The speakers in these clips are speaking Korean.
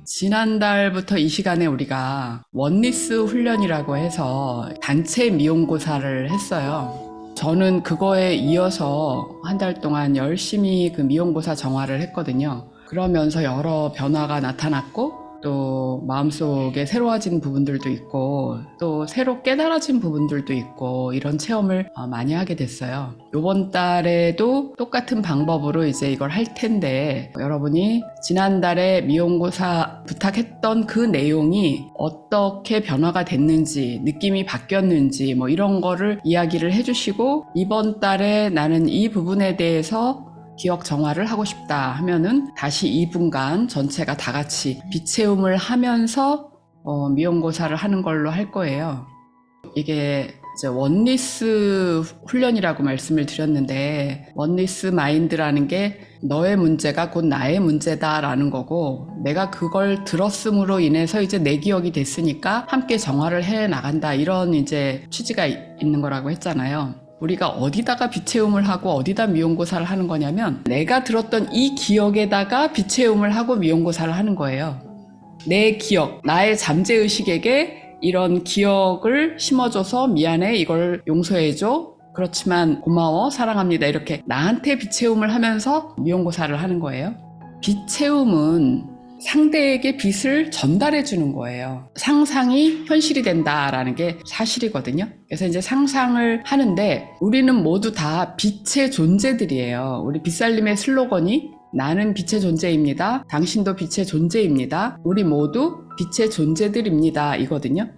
지난달부터 이 시간에 우리가 원리스 훈련이라고 해서 단체 미용고사를 했어요. 저는 그거에 이어서 한 달 동안 열심히 그 미용고사 정화를 했거든요. 그러면서 여러 변화가 나타났고 또 마음속에 새로워진 부분들도 있고 또 새로 깨달아진 부분들도 있고 이런 체험을 많이 하게 됐어요. 이번 달에도 똑같은 방법으로 이제 이걸 할 텐데 여러분이 지난달에 미용고사 부탁했던 그 내용이 어떻게 변화가 됐는지 느낌이 바뀌었는지 뭐 이런 거를 이야기를 해주시고 이번 달에 나는 이 부분에 대해서 기억 정화를 하고 싶다 하면은 다시 2분간 전체가 다 같이 빛체움을 하면서 미용고사를 하는 걸로 할 거예요. 이게 이제 원리스 훈련이라고 말씀을 드렸는데 원리스 마인드라는 게 너의 문제가 곧 나의 문제다라는 거고 내가 그걸 들었음으로 인해서 이제 내 기억이 됐으니까 함께 정화를 해 나간다 이런 이제 취지가 있는 거라고 했잖아요. 우리가 어디다가 빛체움을 하고 어디다 미용고사를 하는 거냐면 내가 들었던 이 기억에다가 빛체움을 하고 미용고사를 하는 거예요. 내 기억, 나의 잠재의식에게 이런 기억을 심어줘서 미안해, 이걸 용서해줘, 그렇지만 고마워, 사랑합니다 이렇게 나한테 빛체움을 하면서 미용고사를 하는 거예요. 빛체움은 상대에게 빛을 전달해 주는 거예요. 상상이 현실이 된다라는 게 사실이거든요. 그래서 이제 상상을 하는데 우리는 모두 다 빛의 존재들이에요. 우리 빛살림의 슬로건이 나는 빛의 존재입니다. 당신도 빛의 존재입니다. 우리 모두 빛의 존재들입니다. 이거든요.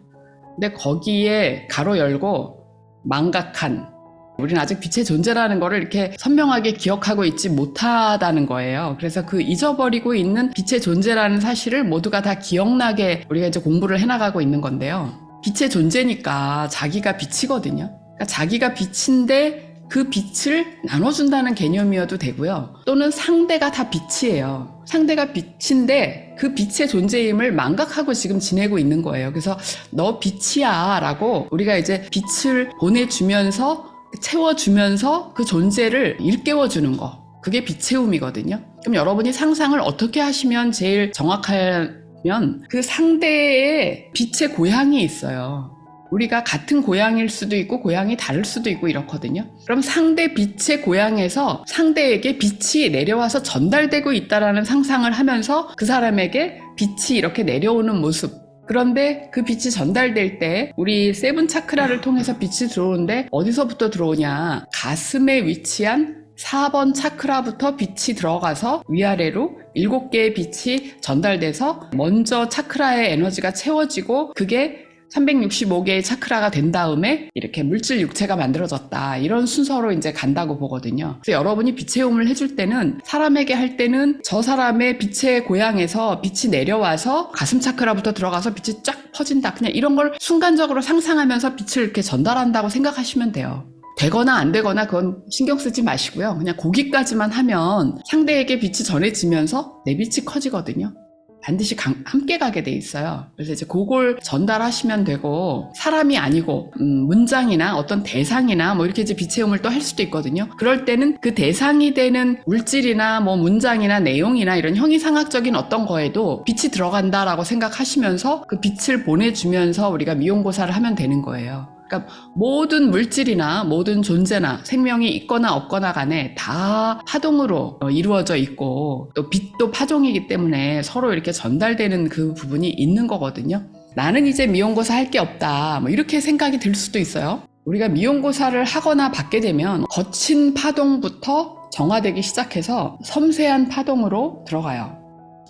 근데 거기에 가로 열고 망각한 우리는 아직 빛의 존재라는 거를 이렇게 선명하게 기억하고 있지 못하다는 거예요. 그래서 그 잊어버리고 있는 빛의 존재라는 사실을 모두가 다 기억나게 우리가 이제 공부를 해나가고 있는 건데요. 빛의 존재니까 자기가 빛이거든요. 그러니까 자기가 빛인데 그 빛을 나눠준다는 개념이어도 되고요. 또는 상대가 다 빛이에요. 상대가 빛인데 그 빛의 존재임을 망각하고 지금 지내고 있는 거예요. 그래서 너 빛이야 라고 우리가 이제 빛을 보내주면서 채워주면서 그 존재를 일깨워주는 거, 그게 빛체움이거든요. 그럼 여러분이 상상을 어떻게 하시면 제일 정확하면 그 상대의 빛의 고향이 있어요. 우리가 같은 고향일 수도 있고 고향이 다를 수도 있고 이렇거든요. 그럼 상대 빛의 고향에서 상대에게 빛이 내려와서 전달되고 있다라는 상상을 하면서 그 사람에게 빛이 이렇게 내려오는 모습, 그런데 그 빛이 전달될 때 우리 세븐 차크라를 통해서 빛이 들어오는데 어디서부터 들어오냐? 가슴에 위치한 4번 차크라부터 빛이 들어가서 위아래로 7개의 빛이 전달돼서 먼저 차크라의 에너지가 채워지고 그게 365개의 차크라가 된 다음에 이렇게 물질 육체가 만들어졌다. 이런 순서로 이제 간다고 보거든요. 그래서 여러분이 빛체움을 해줄 때는 사람에게 할 때는 저 사람의 빛의 고향에서 빛이 내려와서 가슴 차크라부터 들어가서 빛이 쫙 퍼진다. 그냥 이런 걸 순간적으로 상상하면서 빛을 이렇게 전달한다고 생각하시면 돼요. 되거나 안 되거나 그건 신경 쓰지 마시고요. 그냥 거기까지만 하면 상대에게 빛이 전해지면서 내 빛이 커지거든요. 반드시 함께 가게 돼 있어요. 그래서 이제 그걸 전달하시면 되고 사람이 아니고 문장이나 어떤 대상이나 뭐 이렇게 이제 빛체움을 또 할 수도 있거든요. 그럴 때는 그 대상이 되는 물질이나 뭐 문장이나 내용이나 이런 형이상학적인 어떤 거에도 빛이 들어간다라고 생각하시면서 그 빛을 보내주면서 우리가 미용고사를 하면 되는 거예요. 그러니까 모든 물질이나 모든 존재나 생명이 있거나 없거나 간에 다 파동으로 이루어져 있고 또 빛도 파동이기 때문에 서로 이렇게 전달되는 그 부분이 있는 거거든요. 나는 이제 미용고사 할 게 없다 뭐 이렇게 생각이 들 수도 있어요. 우리가 미용고사를 하거나 받게 되면 거친 파동부터 정화되기 시작해서 섬세한 파동으로 들어가요.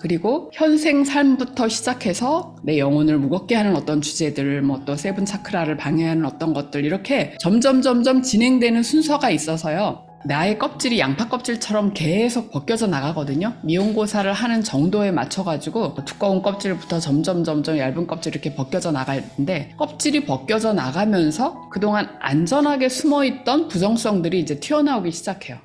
그리고 현생 삶부터 시작해서 내 영혼을 무겁게 하는 어떤 주제들, 뭐 또 세븐 차크라를 방해하는 어떤 것들 이렇게 점점 진행되는 순서가 있어서요. 나의 껍질이 양파 껍질처럼 계속 벗겨져 나가거든요. 미용고사를 하는 정도에 맞춰가지고 두꺼운 껍질부터 점점 얇은 껍질 이렇게 벗겨져 나가는데 껍질이 벗겨져 나가면서 그동안 안전하게 숨어있던 부정성들이 이제 튀어나오기 시작해요.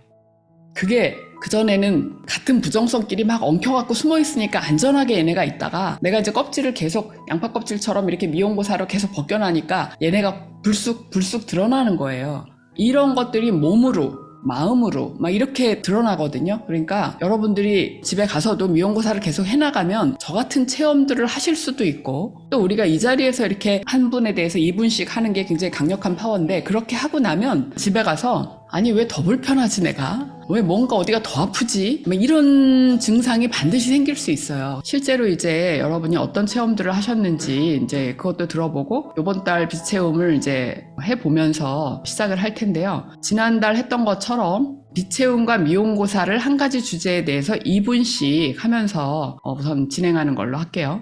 그게 그전에는 같은 부정성끼리 막 엉켜갖고 숨어있으니까 안전하게 얘네가 있다가 내가 이제 껍질을 계속 양파 껍질처럼 이렇게 미용고사로 계속 벗겨나니까 얘네가 불쑥 드러나는 거예요. 이런 것들이 몸으로 마음으로 막 이렇게 드러나거든요. 그러니까 여러분들이 집에 가서도 미용고사를 계속 해나가면 저 같은 체험들을 하실 수도 있고, 또 우리가 이 자리에서 이렇게 한 분에 대해서 2분씩 하는 게 굉장히 강력한 파워인데, 그렇게 하고 나면 집에 가서 아니 왜 더 불편하지 내가? 왜 뭔가 어디가 더 아프지? 막 이런 증상이 반드시 생길 수 있어요. 실제로 이제 여러분이 어떤 체험들을 하셨는지 이제 그것도 들어보고 이번 달 비체험을 이제 해보면서 시작을 할 텐데요. 지난달 했던 것처럼 비체험과 미용고사를 한 가지 주제에 대해서 2분씩 하면서 우선 진행하는 걸로 할게요.